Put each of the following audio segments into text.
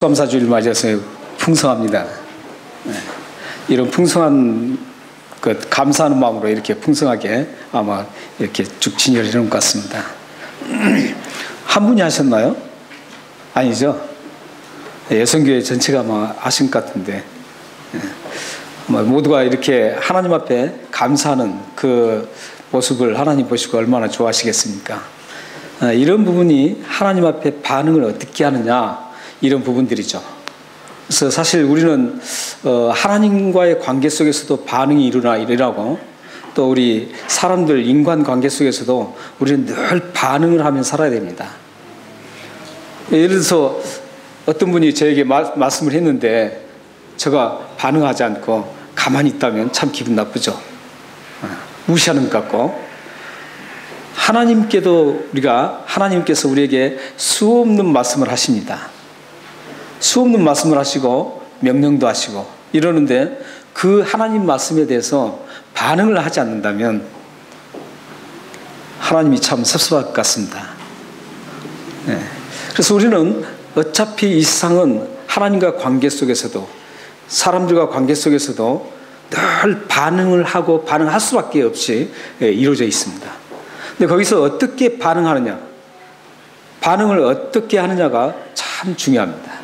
감사주일 맞아서 풍성합니다. 이런 풍성한 감사하는 마음으로 이렇게 풍성하게 아마 이렇게 쭉 진열해 놓은 것 같습니다. 한 분이 하셨나요? 아니죠? 여성교회 전체가 아마 하신 것 같은데, 모두가 이렇게 하나님 앞에 감사하는 그 모습을 하나님 보시고 얼마나 좋아하시겠습니까? 이런 부분이 하나님 앞에 반응을 어떻게 하느냐, 이런 부분들이죠. 그래서 사실 우리는 하나님과의 관계 속에서도 반응이 일어나고, 또 우리 사람들 인간 관계 속에서도 우리는 늘 반응을 하며 살아야 됩니다. 예를 들어서 어떤 분이 저에게 말씀을 했는데 제가 반응하지 않고 가만히 있다면 참 기분 나쁘죠. 무시하는 것 같고, 하나님께서 우리에게 수없는 말씀을 하십니다. 수없는 말씀을 하시고 명령도 하시고 이러는데, 그 하나님 말씀에 대해서 반응을 하지 않는다면 하나님이 참 섭섭할 것 같습니다. 그래서 우리는 어차피 이 세상은 하나님과 관계 속에서도, 사람들과 관계 속에서도 늘 반응을 하고 반응할 수밖에 없이 이루어져 있습니다. 근데 거기서 어떻게 반응하느냐, 반응을 어떻게 하느냐가 참 중요합니다.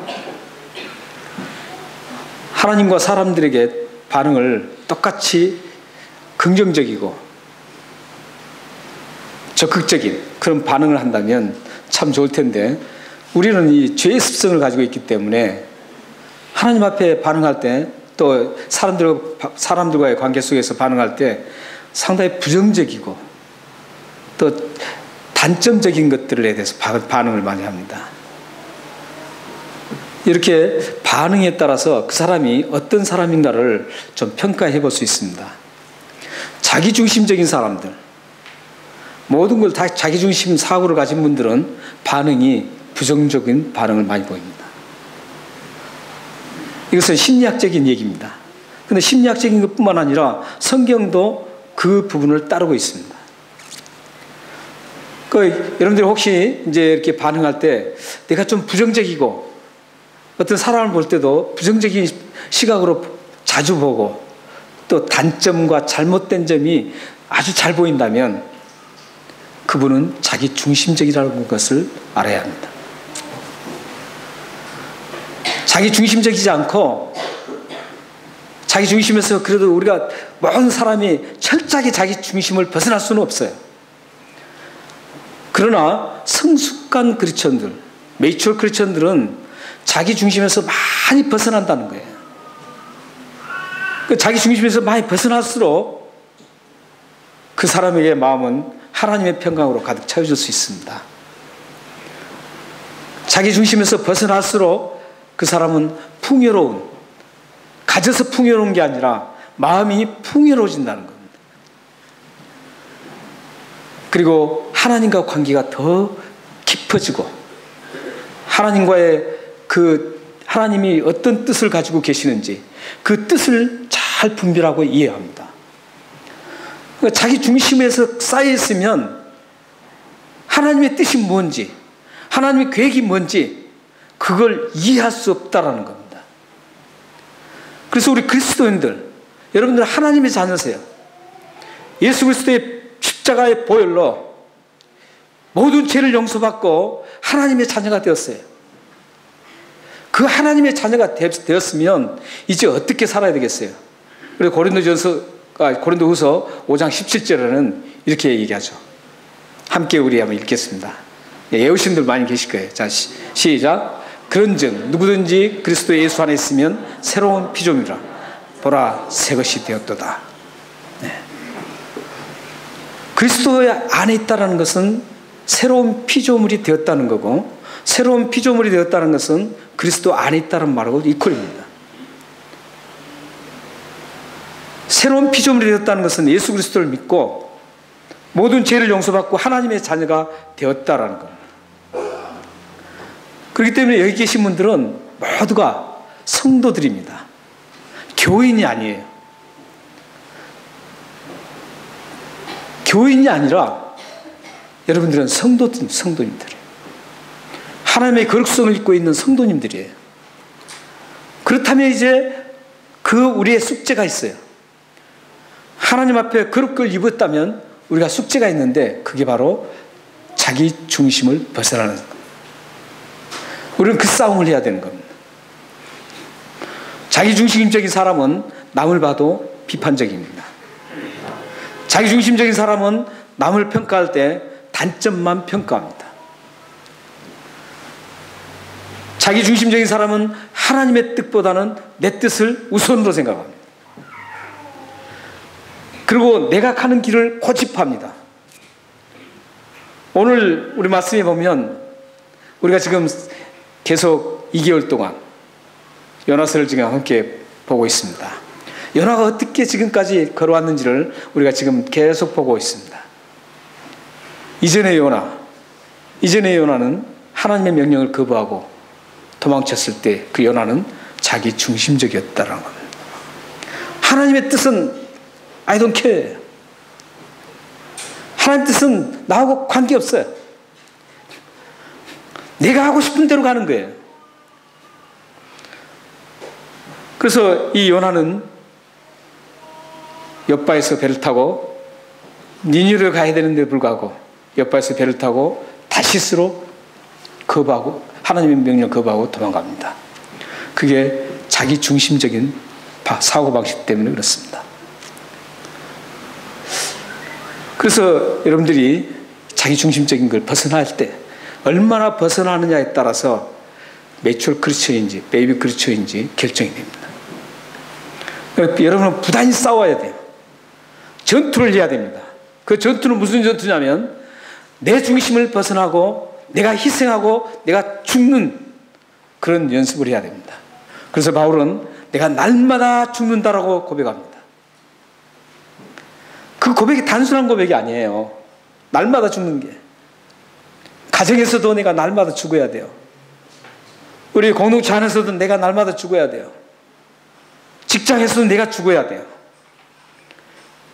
하나님과 사람들에게 반응을 똑같이 긍정적이고 적극적인 그런 반응을 한다면 참 좋을 텐데, 우리는 이 죄의 습성을 가지고 있기 때문에 하나님 앞에 반응할 때, 또 사람들과의 관계 속에서 반응할 때 상당히 부정적이고 또 단점적인 것들에 대해서 반응을 많이 합니다. 이렇게 반응에 따라서 그 사람이 어떤 사람인가를 좀 평가해 볼 수 있습니다. 자기중심적인 사람들, 모든 걸 다 자기중심 사고를 가진 분들은 반응이 부정적인 반응을 많이 보입니다. 이것은 심리학적인 얘기입니다. 그런데 심리학적인 것뿐만 아니라 성경도 그 부분을 따르고 있습니다. 여러분들이 혹시 이제 이렇게 반응할 때 내가 좀 부정적이고, 어떤 사람을 볼 때도 부정적인 시각으로 자주 보고, 또 단점과 잘못된 점이 아주 잘 보인다면 그분은 자기 중심적이라는 것을 알아야 합니다. 자기 중심적이지 않고, 자기 중심에서 그래도 우리가 모든 사람이 철저하게 자기 중심을 벗어날 수는 없어요. 그러나 성숙한 크리스천들, 메이추어 크리스천들은 자기 중심에서 많이 벗어난다는 거예요. 자기 중심에서 많이 벗어날수록 그 사람에게 마음은 하나님의 평강으로 가득 채워질 수 있습니다. 자기 중심에서 벗어날수록 그 사람은 풍요로운, 가져서 풍요로운 게 아니라 마음이 풍요로워진다는 겁니다. 그리고 하나님과 관계가 더 깊어지고, 하나님이 어떤 뜻을 가지고 계시는지 그 뜻을 잘 분별하고 이해합니다. 그러니까 자기 중심에서 쌓여 있으면 하나님의 뜻이 뭔지, 하나님의 계획이 뭔지 그걸 이해할 수 없다라는 겁니다. 그래서 우리 그리스도인들, 여러분들 하나님의 자녀세요. 예수 그리스도의 십자가의 보혈로 모든 죄를 용서받고 하나님의 자녀가 되었어요. 그 하나님의 자녀가 되었으면 이제 어떻게 살아야 되겠어요? 그래서 고린도후서 5장 17절에는 이렇게 얘기하죠. 함께 우리 한번 읽겠습니다. 외우신 분들 많이 계실 거예요. 자, 시작. 그런즉 누구든지 그리스도 예수 안에 있으면 새로운 피조물이라, 보라 새 것이 되었도다. 그리스도 안에 있다는 것은 새로운 피조물이 되었다는 거고, 새로운 피조물이 되었다는 것은 그리스도 안에 있다는 말하고 이퀄입니다. 새로운 피조물이 되었다는 것은 예수 그리스도를 믿고 모든 죄를 용서받고 하나님의 자녀가 되었다라는 겁니다. 그렇기 때문에 여기 계신 분들은 모두가 성도들입니다. 교인이 아니에요. 교인이 아니라 여러분들은 성도님들이에요. 하나님의 거룩성을 입고 있는 성도님들이에요. 그렇다면 이제 우리의 숙제가 있어요. 하나님 앞에 거룩을 입었다면 우리가 숙제가 있는데 그게 바로 자기 중심을 벗어나는 겁니다. 우리는 그 싸움을 해야 되는 겁니다. 자기 중심적인 사람은 남을 봐도 비판적입니다. 자기 중심적인 사람은 남을 평가할 때 단점만 평가합니다. 자기 중심적인 사람은 하나님의 뜻보다는 내 뜻을 우선으로 생각합니다. 그리고 내가 가는 길을 고집합니다. 오늘 우리 말씀에 보면 우리가 지금 계속 2개월 동안 요나서를 지금 함께 보고 있습니다. 요나가 어떻게 지금까지 걸어왔는지를 우리가 지금 계속 보고 있습니다. 이전의 요나는 하나님의 명령을 거부하고 도망쳤을 때 그 요나는 자기 중심적이었다는 겁니다. 하나님의 뜻은 I don't care. 하나님 뜻은 나하고 관계없어요. 내가 하고 싶은 대로 가는 거예요. 그래서 이 요나는 엿바에서 배를 타고 니느웨로 가야 되는데 불구하고 엿바에서 배를 타고 다시스로 거부하고 하나님의 명령 거부하고 도망갑니다. 그게 자기 중심적인 사고방식 때문에 그렇습니다. 그래서 여러분들이 자기 중심적인 걸 벗어날 때 얼마나 벗어나느냐에 따라서 매추얼 크리스천인지 베이비 크리스천인지 결정이 됩니다. 여러분은 부단히 싸워야 돼요. 전투를 해야 됩니다. 그 전투는 무슨 전투냐면 내 중심을 벗어나고 내가 희생하고 내가 죽는 그런 연습을 해야 됩니다. 그래서 바울은 내가 날마다 죽는다라고 고백합니다. 그 고백이 단순한 고백이 아니에요. 날마다 죽는 게. 가정에서도 내가 날마다 죽어야 돼요. 우리 공동체 안에서도 내가 날마다 죽어야 돼요. 직장에서도 내가 죽어야 돼요.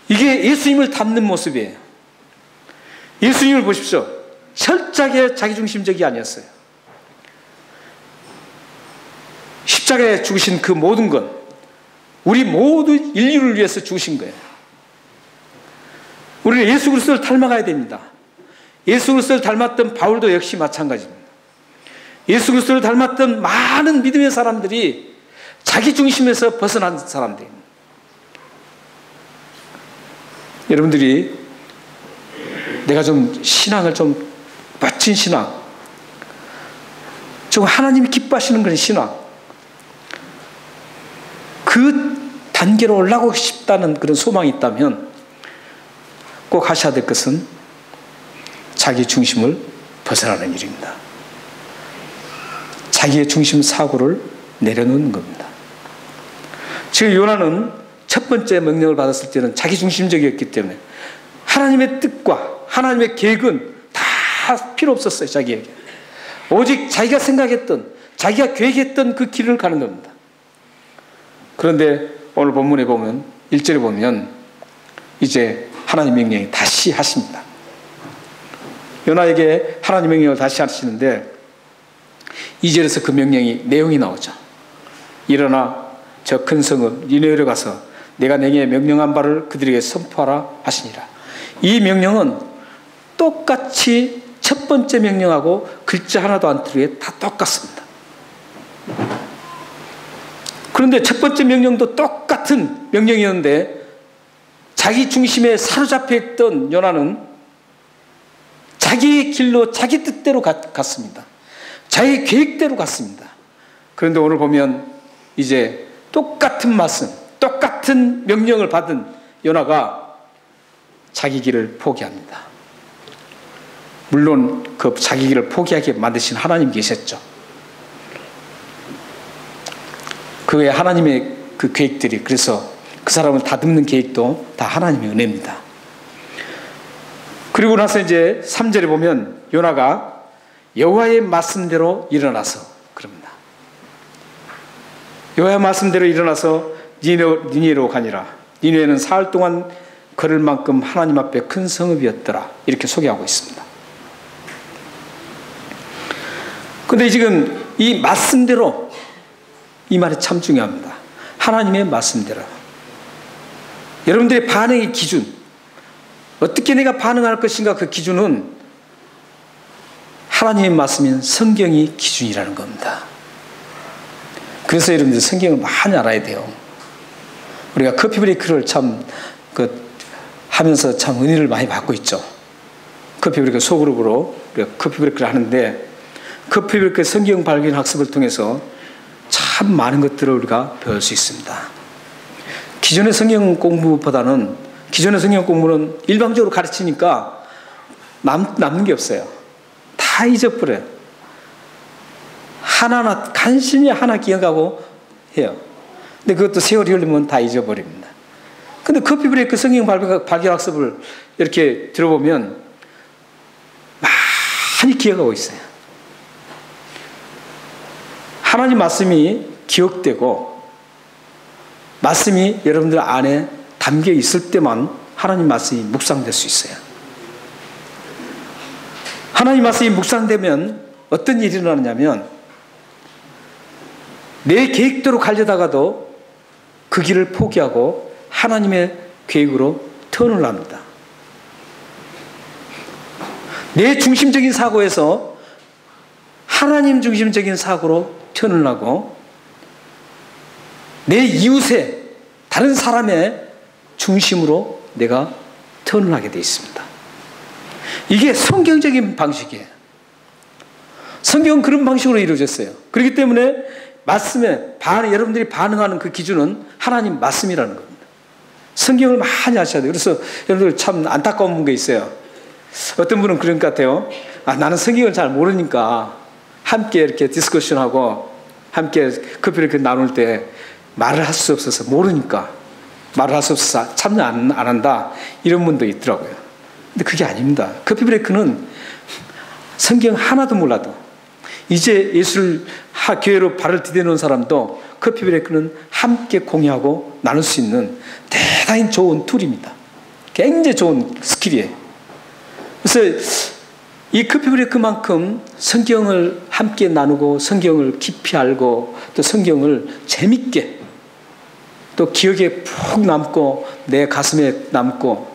이게 예수님을 닮는 모습이에요. 예수님을 보십시오. 철저하게 자기중심적이 아니었어요. 십자가에 죽으신 그 모든 건 우리 모두 인류를 위해서 죽으신 거예요. 우리는 예수 그리스도를 닮아가야 됩니다. 예수 그리스도를 닮았던 바울도 역시 마찬가지입니다. 예수 그리스도를 닮았던 많은 믿음의 사람들이 자기 중심에서 벗어난 사람들입니다. 여러분들이 내가 좀 신앙을 좀 멋진 신앙, 좀 하나님이 기뻐하시는 그런 신앙, 그 단계로 올라가고 싶다는 그런 소망이 있다면 꼭 하셔야 될 것은 자기 중심을 벗어나는 일입니다. 자기의 중심 사고를 내려놓는 겁니다. 지금 요나는 첫 번째 명령을 받았을 때는 자기 중심적이었기 때문에 하나님의 뜻과 하나님의 계획은 다 필요 없었어요. 자기에게. 오직 자기가 생각했던, 자기가 계획했던 그 길을 가는 겁니다. 그런데 오늘 본문에 보면 1절에 보면 이제 하나님 명령이 다시 하십니다. 요나에게 하나님 명령을 다시 하시는데 2절에서 그 명령이 내용이 나오죠. 일어나 저 큰 성읍 니느웨로 가서 내가 내게 명령한 바를 그들에게 선포하라 하시니라. 이 명령은 똑같이 첫 번째 명령하고 글자 하나도 안 틀리게 다 똑같습니다. 그런데 첫 번째 명령도 똑같은 명령이었는데 자기 중심에 사로잡혀 있던 요나는 자기 길로 자기 뜻대로 갔습니다. 자기 계획대로 갔습니다. 그런데 오늘 보면 이제 똑같은 말씀, 똑같은 명령을 받은 요나가 자기 길을 포기합니다. 물론 그 자기 길을 포기하게 만드신 하나님 계셨죠. 그의 하나님의 그 계획들이, 그래서 그 사람을 다듬는 계획도 다 하나님의 은혜입니다. 그리고 나서 이제 3절에 보면 요나가 여호와의 말씀대로 일어나서 그럽니다. 여호와의 말씀대로 일어나서 니느웨로 가니라. 니느웨는 사흘 동안 걸을 만큼 하나님 앞에 큰 성읍이었더라. 이렇게 소개하고 있습니다. 그런데 지금 이 말씀대로 이 말이 참 중요합니다. 하나님의 말씀대로. 여러분들의 반응의 기준, 어떻게 내가 반응할 것인가, 그 기준은 하나님의 말씀인 성경이 기준이라는 겁니다. 그래서 여러분들 성경을 많이 알아야 돼요. 우리가 커피 브레이크를 참 하면서 참 은혜를 많이 받고 있죠. 커피 브레이크 소그룹으로 우리가 커피 브레이크를 하는데, 커피 브레이크 성경 발견 학습을 통해서 참 많은 것들을 우리가 배울 수 있습니다. 기존의 성경 공부보다는, 기존의 성경 공부는 일방적으로 가르치니까 남는 게 없어요. 다 잊어버려요. 하나하나 간신히 하나 기억하고 해요. 근데 그것도 세월이 흘리면 다 잊어버립니다. 근데 커피 브레이크 성경 발견 학습을 이렇게 들어보면 많이 기억하고 있어요. 하나님 말씀이 기억되고 말씀이 여러분들 안에 담겨 있을 때만 하나님 말씀이 묵상될 수 있어요. 하나님 말씀이 묵상되면 어떤 일이 일어나냐면, 내 계획대로 가려다가도 그 길을 포기하고 하나님의 계획으로 턴을 합니다. 내 중심적인 사고에서 하나님 중심적인 사고로 턴을 하고, 내 이웃의 다른 사람의 중심으로 내가 턴을 하게 되어 있습니다. 이게 성경적인 방식이에요. 성경은 그런 방식으로 이루어졌어요. 그렇기 때문에 말씀에 여러분들이 반응하는 그 기준은 하나님 말씀이라는 겁니다. 성경을 많이 아셔야 돼요. 그래서 여러분들 참 안타까운 게 있어요. 어떤 분은 그런 것 같아요. 나는 성경을 잘 모르니까 함께 이렇게 디스커션하고 함께 커피를 이렇게 나눌 때 말을 할 수 없어서, 모르니까 말을 할 수 없어서 참여 안 한다, 이런 분도 있더라고요. 근데 그게 아닙니다. 커피 브레이크는 성경 하나도 몰라도, 이제 예수를 교회로 발을 디뎌놓은 사람도 커피 브레이크는 함께 공유하고 나눌 수 있는 대단히 좋은 툴입니다. 굉장히 좋은 스킬이에요. 그래서 이 커피 브레이크만큼 성경을 함께 나누고 성경을 깊이 알고 또 성경을 재밌게 또 기억에 푹 남고 내 가슴에 남고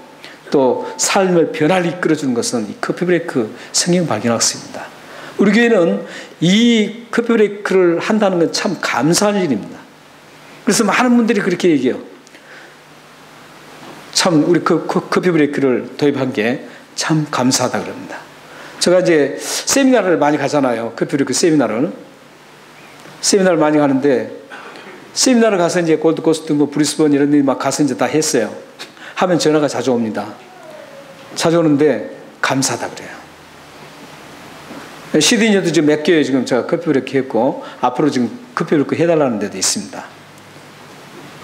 또 삶을 변화를 이끌어주는 것은 이 커피 브레이크 성경 발견 학습입니다. 우리 교회는 이 커피 브레이크를 한다는 건 참 감사할 일입니다. 그래서 많은 분들이 그렇게 얘기해요. 참 우리 커피 브레이크를 도입한 게 참 감사하다 그럽니다. 제가 이제 세미나를 많이 가잖아요. 커피 브레이크 세미나를 많이 가는데, 세미나를 가서 이제 골드코스트, 브리스번 이런 데 막 가서 이제 다 했어요. 하면 전화가 자주 옵니다. 자주 오는데 감사하다 그래요. 시드니에도 지금 몇 개에 지금 제가 커피 브레이크 했고, 앞으로 지금 커피 브레이크 해달라는 데도 있습니다.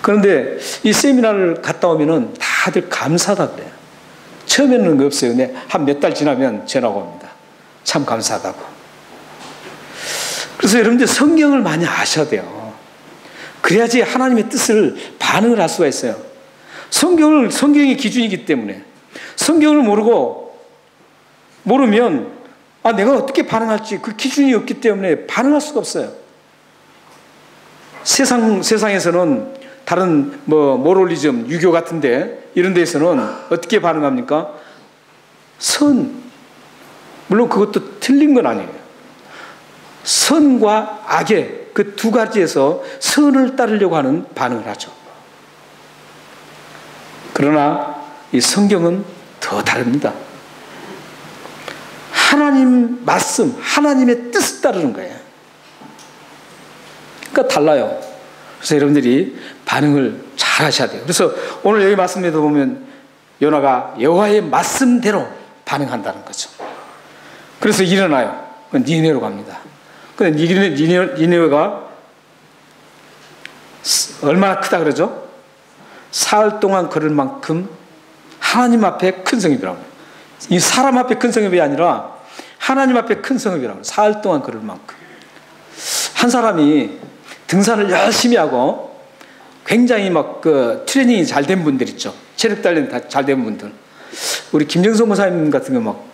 그런데 이 세미나를 갔다 오면은 다들 감사하다 그래요. 처음에는 없어요. 근데 한 몇 달 지나면 전화가 옵니다. 참 감사하다고. 그래서 여러분들 성경을 많이 아셔야 돼요. 그래야지 하나님의 뜻을 반응을 할 수가 있어요. 성경이 기준이기 때문에, 성경을 모르면 내가 어떻게 반응할지 그 기준이 없기 때문에 반응할 수가 없어요. 세상에서는 다른 모럴리즘, 유교 같은데 이런 데에서는 어떻게 반응합니까? 물론 그것도 틀린 건 아니에요. 선과 악의 그 두 가지에서 선을 따르려고 하는 반응을 하죠. 그러나 이 성경은 더 다릅니다. 하나님 말씀, 하나님의 뜻을 따르는 거예요. 그러니까 달라요. 그래서 여러분들이 반응을 잘 하셔야 돼요. 그래서 오늘 여기 말씀에도 보면 요나가 여호와의 말씀대로 반응한다는 거죠. 그래서 일어나요. 니네로 갑니다. 근데 니네가 얼마나 크다 그러죠? 사흘 동안 걸을 만큼 하나님 앞에 큰 성읍이라고. 이 사람 앞에 큰 성읍이 아니라 하나님 앞에 큰 성읍이라고. 사흘 동안 걸을 만큼. 한 사람이 등산을 열심히 하고 굉장히 트레이닝이 잘 된 분들 있죠. 체력 단련 잘 된 분들. 우리 김정성 목사님 같은 거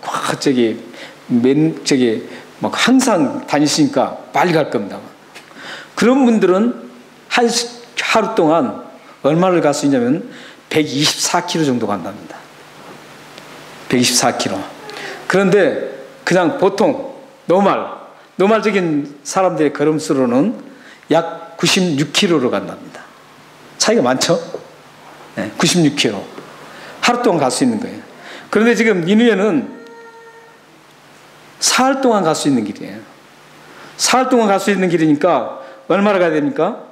항상 다니시니까 빨리 갈 겁니다. 그런 분들은 하루 동안 얼마를 갈 수 있냐면 124km 정도 간답니다. 124km. 그런데 그냥 보통 노말적인 사람들의 걸음수로는 약 96km로 간답니다. 차이가 많죠? 네, 96km. 하루 동안 갈 수 있는 거예요. 그런데 지금 니느웨는 사흘 동안 갈 수 있는 길이에요. 사흘 동안 갈 수 있는 길이니까 얼마나 가야 됩니까?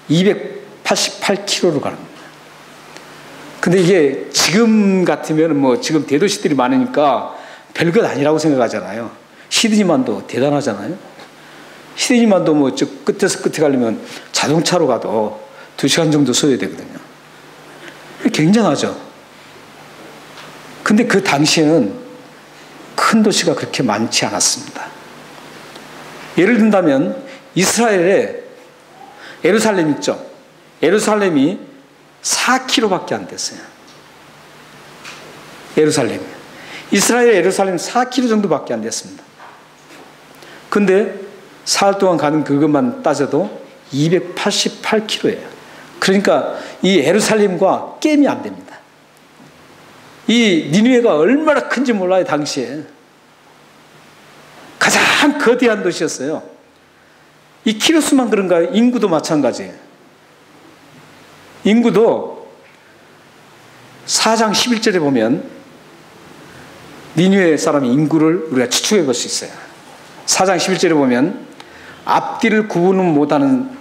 288km로 가는 겁니다. 근데 이게 지금 같으면 뭐 지금 대도시들이 많으니까 별것 아니라고 생각하잖아요. 시드니만도 대단하잖아요. 시드니만도 뭐 저 끝에서 끝에 가려면 자동차로 가도 2시간 정도 써야 되거든요. 굉장하죠. 근데 그 당시에는 큰 도시가 그렇게 많지 않았습니다. 예를 든다면 이스라엘의 예루살렘 있죠. 예루살렘이 4km밖에 안 됐어요. 예루살렘이. 이스라엘의 예루살렘 4km 정도밖에 안 됐습니다. 근데 사흘 동안 가는 그것만 따져도 288km예요. 그러니까 이 예루살렘과 게임이 안 됩니다. 이 니느웨가 얼마나 큰지 몰라요, 당시에. 가장 거대한 도시였어요. 이 키로수만 그런가요? 인구도 마찬가지예요. 인구도 4장 11절에 보면 니느웨 사람의 인구를 우리가 추측해 볼 수 있어요. 4장 11절에 보면 앞뒤를 구분을 못하는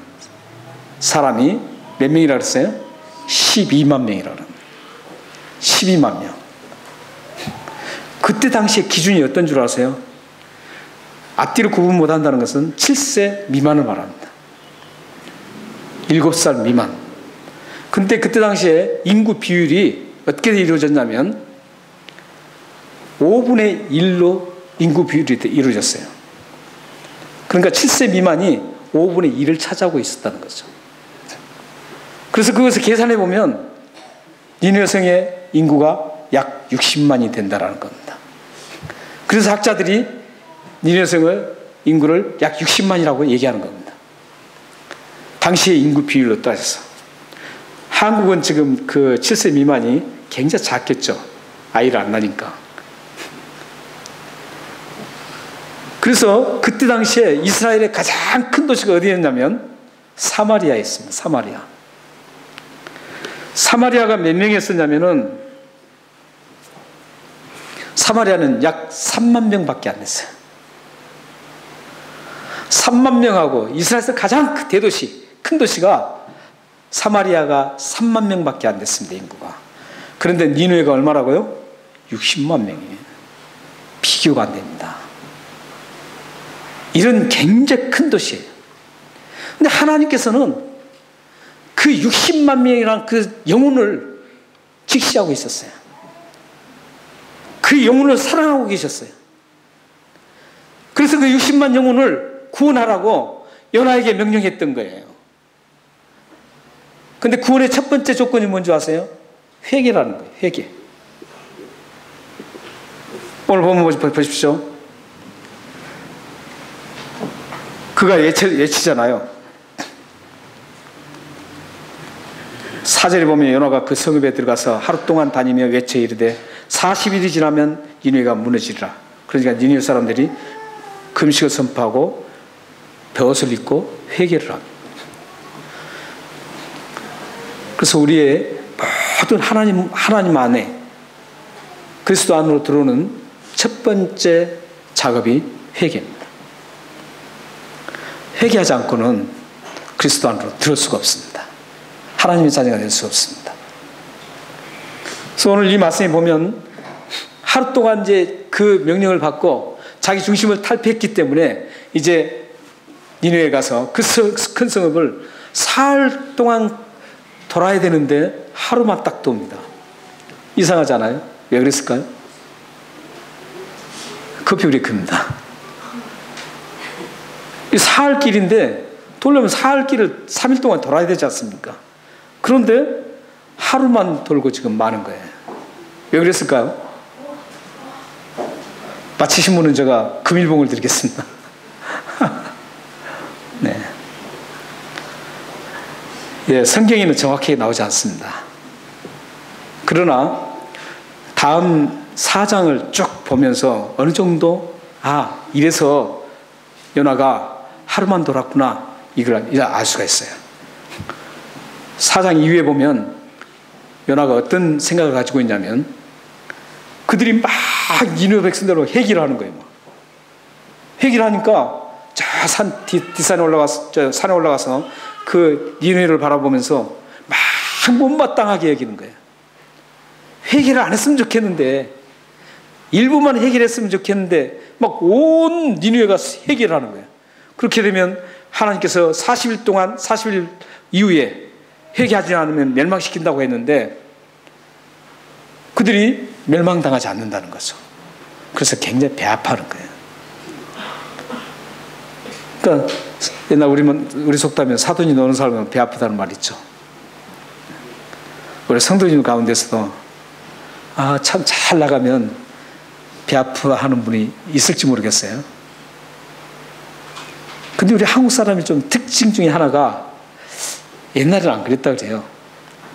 사람이 몇 명이라고 했어요? 12만 명이라고 합니다. 12만 명. 그때 당시의 기준이 어떤 줄 아세요? 앞뒤를 구분 못한다는 것은 7세 미만을 말합니다. 7살 미만. 근데 그때 당시에 인구 비율이 어떻게 이루어졌냐면 5분의 1로 인구 비율이 이루어졌어요. 그러니까 7세 미만이 5분의 1을 차지하고 있었다는 거죠. 그래서 그것을 계산해 보면 니느웨 성의 인구가 약 60만이 된다는 겁니다. 그래서 학자들이 니느웨 성의 인구를 약 60만이라고 얘기하는 겁니다. 당시의 인구 비율로 따져서. 한국은 지금 그 7세 미만이 굉장히 작겠죠. 아이를 안 낳으니까. 그래서 그때 당시에 이스라엘의 가장 큰 도시가 어디였냐면 사마리아에 있습니다. 사마리아. 사마리아가 몇 명이었었냐면은 사마리아는 약 3만 명밖에 안 됐어요. 3만 명하고 이스라엘에서 가장 대도시, 큰 도시가 사마리아가 3만 명밖에 안 됐습니다. 인구가. 그런데 니느웨가 얼마라고요? 60만 명이에요. 비교가 안 됩니다. 이런 굉장히 큰 도시예요. 근데 하나님께서는 그 60만 명이라는 그 영혼을 직시하고 있었어요. 그 영혼을 사랑하고 계셨어요. 그래서 그 60만 영혼을 구원하라고 요나에게 명령했던 거예요. 근데 구원의 첫 번째 조건이 뭔지 아세요? 회개라는 거예요. 회개. 오늘 보면 보십시오. 그가 예치잖아요. 4절에 보면 요나가 그 성읍에 들어가서 하루 동안 다니며 외쳐 이르되 40일이 지나면 니느웨가 무너지리라. 그러니까 니느웨 사람들이 금식을 선포하고 벼옷을 입고 회개를 합니다. 그래서 우리의 모든 하나님 안에 그리스도 안으로 들어오는 첫 번째 작업이 회개입니다. 회개하지 않고는 그리스도 안으로 들어올 수가 없습니다. 하나님의 자녀가 될 수 없습니다. 그래서 오늘 이 말씀에 보면 하루 동안 이제 그 명령을 받고 자기 중심을 탈피했기 때문에 이제 니느웨에 가서 그 큰 성읍을 사흘 동안 돌아야 되는데 하루만 딱 돕니다. 이상하지 않아요? 왜 그랬을까요? 커피 브레이크입니다. 이 사흘 길인데 돌려면 사흘 길을 3일 동안 돌아야 되지 않습니까? 그런데 하루만 돌고 지금 마는 거예요. 왜 그랬을까요? 맞히신 분은 제가 금일봉을 드리겠습니다. 네. 예, 성경에는 정확하게 나오지 않습니다. 그러나 다음 4장을 쭉 보면서 어느 정도 이래서 요나가 하루만 돌았구나 이걸 알 수가 있어요. 4장 이후에 보면 요나가 어떤 생각을 가지고 있냐면 그들이 막 니느웨 백성대로 회개를 하는 거예요. 회개를 하니까 저 뒷산에 올라가서 그 니느웨를 바라보면서 막 못마땅하게 여기는 거예요. 회개를 안 했으면 좋겠는데, 일부만 회개를 했으면 좋겠는데 막 온 니느웨가 회개를 하는 거예요. 그렇게 되면 하나님께서 40일 이후에 회개하지 않으면 멸망시킨다고 했는데 그들이 멸망당하지 않는다는 거죠. 그래서 굉장히 배 아파하는 거예요. 그러니까 옛날 우리 속담에 사돈이 노는 사람은 배 아프다는 말 있죠. 우리 성도님 가운데서도 참 잘 나가면 배 아파하는 분이 있을지 모르겠어요. 근데 우리 한국 사람이 좀 특징 중에 하나가 옛날에는 안 그랬다고 그래요.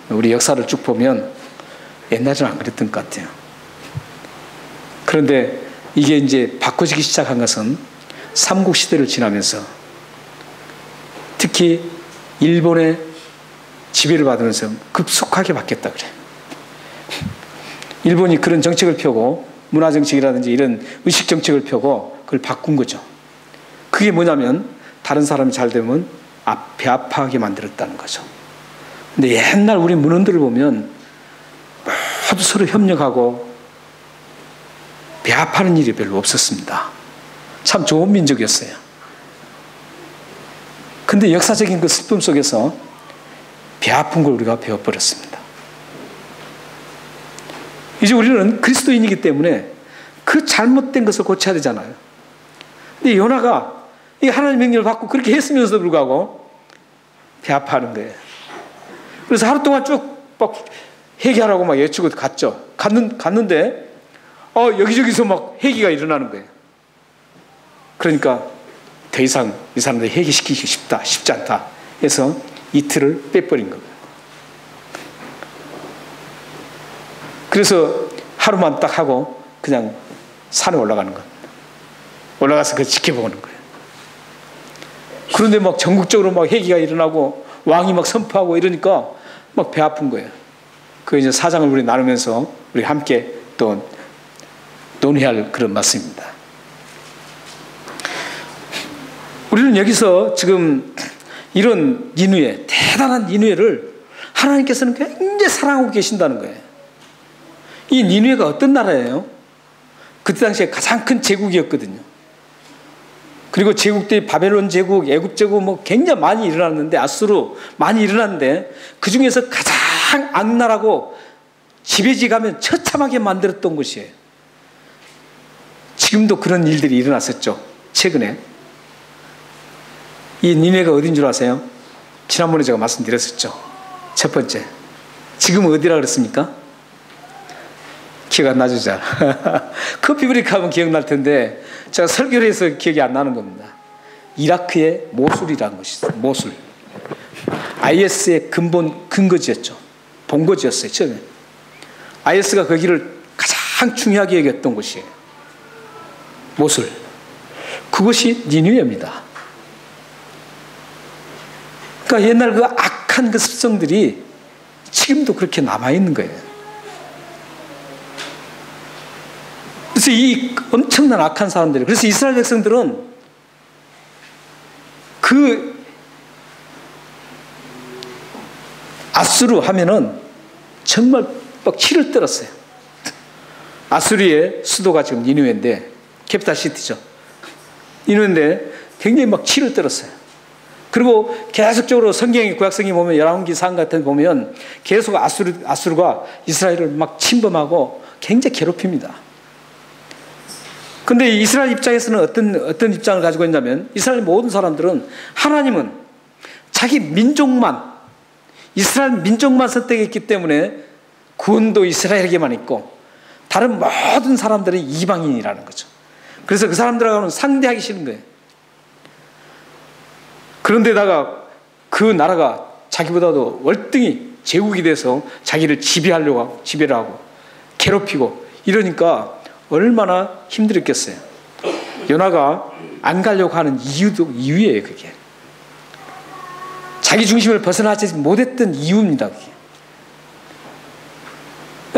우리 역사를 쭉 보면 옛날에는 안 그랬던 것 같아요. 그런데 이게 이제 바꿔지기 시작한 것은 삼국시대를 지나면서 특히 일본의 지배를 받으면서 급속하게 바뀌었다 그래요. 일본이 그런 정책을 펴고 문화정책이라든지 이런 의식정책을 펴고 그걸 바꾼 거죠. 그게 뭐냐면 다른 사람이 잘 되면 배 아파하게 만들었다는 거죠. 근데 옛날 우리 문헌들을 보면 모두 서로 협력하고 배 아파하는 일이 별로 없었습니다. 참 좋은 민족이었어요. 근데 역사적인 그 슬픔 속에서 배 아픈 걸 우리가 배워버렸습니다. 이제 우리는 그리스도인이기 때문에 그 잘못된 것을 고쳐야 되잖아요. 근데 요나가 이 하나님의 명령을 받고 그렇게 했으면서도 불구하고 배 아파하는 거예요. 그래서 하루 동안 쭉 막 회개하라고 막 외치고 갔죠. 갔는데 여기저기서 막 회개가 일어나는 거예요. 그러니까 더 이상 이 사람들 회개시키기 쉽지 않다 해서 이틀을 빼버린 거예요. 그래서 하루만 딱 하고 그냥 산에 올라가는 겁니다. 올라가서 그걸 지켜보는 거예요. 그런데 막 전국적으로 막 회개가 일어나고 왕이 막 선포하고 이러니까 막 배 아픈 거예요. 그 이제 사장을 우리 나누면서 우리 함께 또 논의할 그런 말씀입니다. 우리는 여기서 지금 이런 니느웨, 대단한 니느웨를 하나님께서는 굉장히 사랑하고 계신다는 거예요. 이 니느웨가 어떤 나라예요? 그때 당시에 가장 큰 제국이었거든요. 그리고 제국들이 바벨론 제국, 애굽 제국 뭐 굉장히 많이 일어났는데, 아수르 많이 일어났는데 그 중에서 가장 악랄하고 지배지 가면 처참하게 만들었던 곳이에요. 지금도 그런 일들이 일어났었죠. 최근에. 이 니느웨가 어딘 줄 아세요? 지난번에 제가 말씀드렸었죠. 첫 번째. 지금 어디라 그랬습니까? 기억 안 나죠, 잘. 커피 브레이크 하면 기억날 텐데 제가 설교를 해서 기억이 안 나는 겁니다. 이라크의 모술이라는 것이 있어요. 모술. IS의 근거지였죠. 본거지였어요, 처음에. IS가 거기를 가장 중요하게 여겼던 곳이에요. 모술. 그것이 니느웨입니다. 그러니까 옛날 그 악한 그 습성들이 지금도 그렇게 남아있는 거예요. 그래서 이 엄청난 악한 사람들, 그래서 이스라엘 백성들은 그 아수르 하면은 정말 막 치를 떨었어요. 아수르의 수도가 지금 니느웨인데, 캐피탈 시티죠. 니느웨인데 굉장히 막 치를 떨었어요. 그리고 계속적으로 성경의 구약성에 보면 열왕기상 같은 데 보면 계속 아수르가 이스라엘을 막 침범하고 굉장히 괴롭힙니다. 그런데 이스라엘 입장에서는 어떤 입장을 가지고 있냐면, 이스라엘 모든 사람들은 하나님은 자기 민족만, 이스라엘 민족만 선택했기 때문에 구원도 이스라엘에게만 있고 다른 모든 사람들은 이방인이라는 거죠. 그래서 그 사람들하고는 상대하기 싫은 거예요. 그런데다가 그 나라가 자기보다도 월등히 제국이 돼서 자기를 지배를 하고 괴롭히고 이러니까 얼마나 힘들었겠어요. 요나가 안 가려고 하는 이유예요. 그게 자기 중심을 벗어나지 못했던 이유입니다. 그게.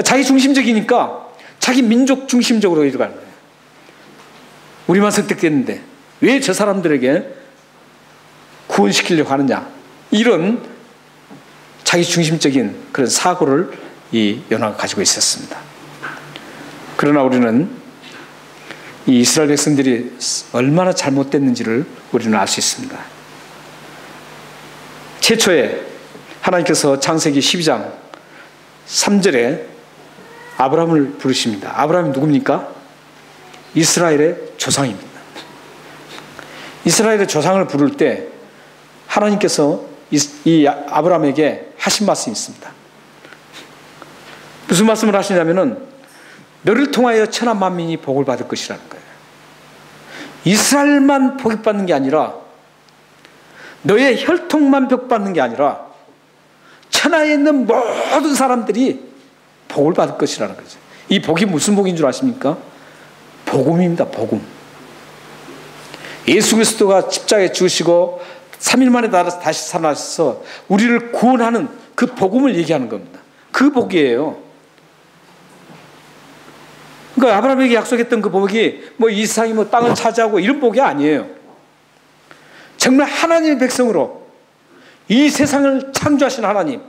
자기 중심적이니까 자기 민족 중심적으로 이러가는 거예요. 우리만 선택됐는데 왜 저 사람들에게 구원시키려고 하느냐, 이런 자기 중심적인 그런 사고를 이 요나가 가지고 있었습니다. 그러나 우리는 이 이스라엘 백성들이 얼마나 잘못됐는지를 우리는 알 수 있습니다. 최초에 하나님께서 창세기 12장 3절에 아브라함을 부르십니다. 아브라함이 누굽니까? 이스라엘의 조상입니다. 이스라엘의 조상을 부를 때 하나님께서 이 아브라함에게 하신 말씀이 있습니다. 무슨 말씀을 하시냐면은 너를 통하여 천하 만민이 복을 받을 것이라는 거예요. 이스라엘만 복을 받는 게 아니라 너의 혈통만 복 받는 게 아니라 천하에 있는 모든 사람들이 복을 받을 것이라는 거죠. 이 복이 무슨 복인 줄 아십니까? 복음입니다. 복음. 예수 그리스도가 십자가에 죽으시고 3일 만에 다시 살아나셔서 우리를 구원하는 그 복음을 얘기하는 겁니다. 그 복이에요. 그러니까 아브라함에게 약속했던 그 복이 뭐 이삭이 뭐 땅을 차지하고 이런 복이 아니에요. 정말 하나님의 백성으로 이 세상을 창조하신 하나님,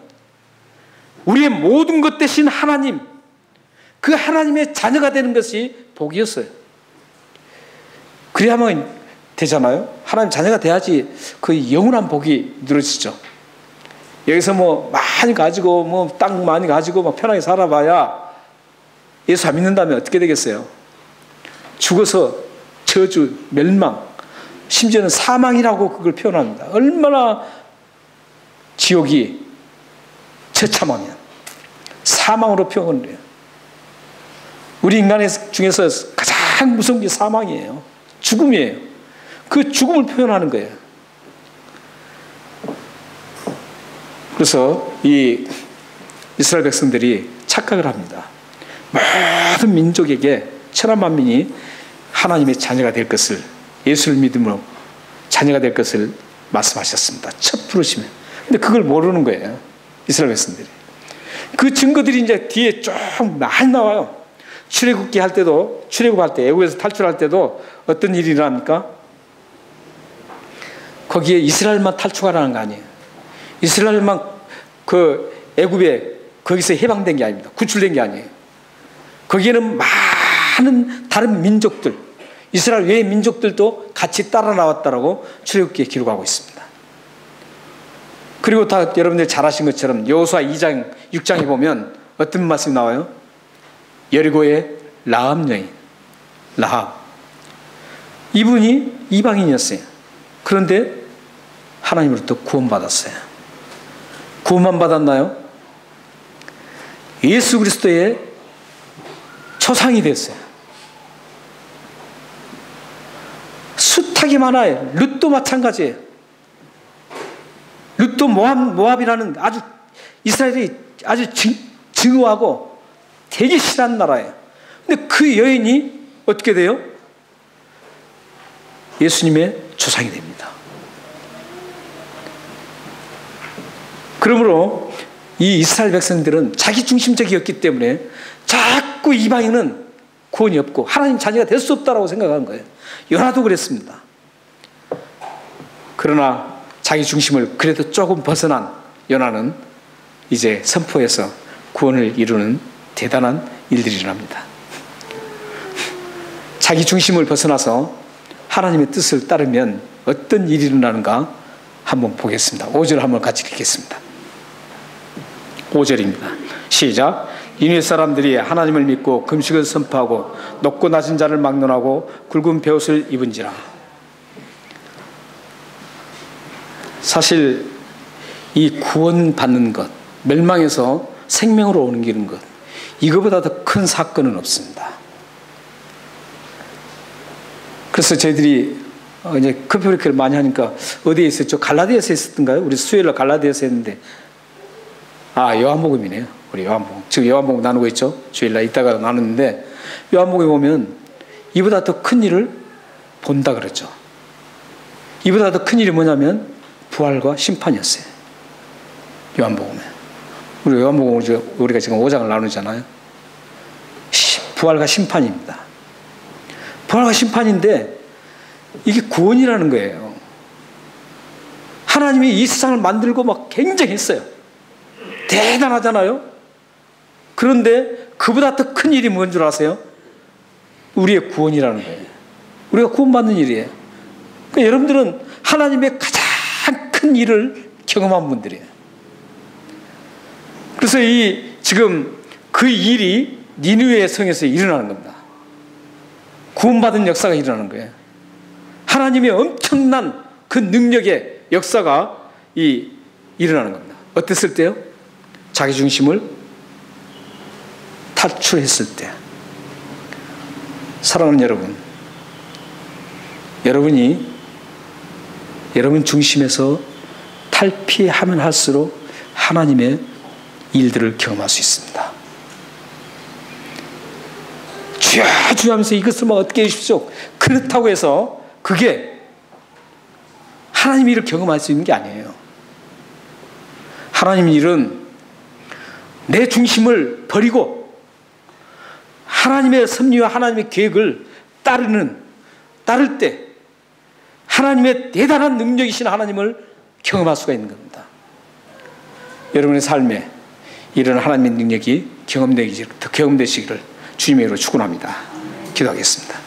우리의 모든 것 되신 하나님, 그 하나님의 자녀가 되는 것이 복이었어요. 그래야만 되잖아요. 하나님 자녀가 돼야지 그 영원한 복이 누려지죠. 여기서 뭐 많이 가지고 뭐 땅 많이 가지고 막 편하게 살아봐야 예수 안 믿는다면 어떻게 되겠어요? 죽어서 저주, 멸망, 심지어는 사망이라고 그걸 표현합니다. 얼마나 지옥이 처참하면 사망으로 표현을 해요. 우리 인간 중에서 가장 무서운 게 사망이에요. 죽음이에요. 그 죽음을 표현하는 거예요. 그래서 이 이스라엘 백성들이 착각을 합니다. 모든 민족에게 천하 만민이 하나님의 자녀가 될 것을, 예수를 믿음으로 자녀가 될 것을 말씀하셨습니다. 첫 부르시면. 근데 그걸 모르는 거예요. 이스라엘 백성들이. 그 증거들이 이제 뒤에 쭉 많이 나와요. 출애굽기 할 때도, 출애굽할 때, 애굽에서 탈출할 때도 어떤 일이 일어납니까? 거기에 이스라엘만 탈출하라는 거 아니에요. 이스라엘만 그 애굽에 거기서 해방된 게 아닙니다. 구출된 게 아니에요. 거기에는 많은 다른 민족들, 이스라엘 외의 민족들도 같이 따라 나왔다라고 출애굽기에 기록하고 있습니다. 그리고 다 여러분들 잘 아신 것처럼 여호수아 2장, 6장에 보면 어떤 말씀이 나와요? 여리고의 라합 여인, 라합. 이분이 이방인이었어요. 그런데 하나님으로부터 구원받았어요. 구원만 받았나요? 예수 그리스도의 초상이 됐어요. 숱하게 많아요. 룻도 마찬가지예요. 룻도 모압이라는 아주 이스라엘이 아주 증오하고 되게 싫어하는 나라예요. 근데 그 여인이 어떻게 돼요? 예수님의 조상이 됩니다. 그러므로 이 이스라엘 백성들은 자기 중심적이었기 때문에 자꾸 이방인은 구원이 없고 하나님 자녀가 될 수 없다고 생각한 거예요. 요나도 그랬습니다. 그러나 자기 중심을 그래도 조금 벗어난 요나는 이제 선포해서 구원을 이루는 대단한 일들이 일어납니다. 자기 중심을 벗어나서 하나님의 뜻을 따르면 어떤 일이 일어나는가 한번 보겠습니다. 5절 한번 같이 읽겠습니다. 5절입니다. 시작. 니느웨 사람들이 하나님을 믿고 금식을 선포하고 높고 낮은 자를 막론하고 굵은 베옷을 입은지라. 사실 이 구원받는 것, 멸망에서 생명으로 옮기는 것, 이거보다 더 큰 사건은 없습니다. 그래서 저희들이 이제 커피 브레이크를 많이 하니까 어디에 있었죠? 갈라디아에서 있었던가요? 우리 수요일날 갈라디아에서 했는데, 요한복음이네요. 우리 요한복음. 지금 요한복음 나누고 있죠? 주일날 이따가 나누는데, 요한복음에 보면 이보다 더 큰 일을 본다 그랬죠. 이보다 더 큰 일이 뭐냐면 부활과 심판이었어요. 요한복음에. 우리 요한복음을 우리가 지금 5장을 나누잖아요. 부활과 심판입니다. 부활과 심판인데 이게 구원이라는 거예요. 하나님이 이 세상을 만들고 막 굉장했어요. 대단하잖아요. 그런데 그보다 더 큰 일이 뭔 줄 아세요? 우리의 구원이라는 거예요. 우리가 구원받는 일이에요. 그러니까 여러분들은 하나님의 가장 큰 일을 경험한 분들이에요. 그래서 지금 그 일이 니느웨 성에서 일어나는 겁니다. 구원받은 역사가 일어나는 거예요. 하나님의 엄청난 그 능력의 역사가 일어나는 겁니다. 어땠을 때요? 자기 중심을 탈출했을 때. 사랑하는 여러분, 여러분이 여러분 중심에서 탈피하면 할수록 하나님의 일들을 경험할 수 있습니다. 주여 주여 하면서 이것을 어떻게 해주십시오. 그렇다고 해서 그게 하나님 일을 경험할 수 있는 게 아니에요. 하나님 일은 내 중심을 버리고 하나님의 섭리와 하나님의 계획을 따를 때 하나님의 대단한 능력이신 하나님을 경험할 수가 있는 겁니다. 여러분의 삶에 이런 하나님의 능력이 경험되시기를 주님의 이름으로 축원합니다. 기도하겠습니다.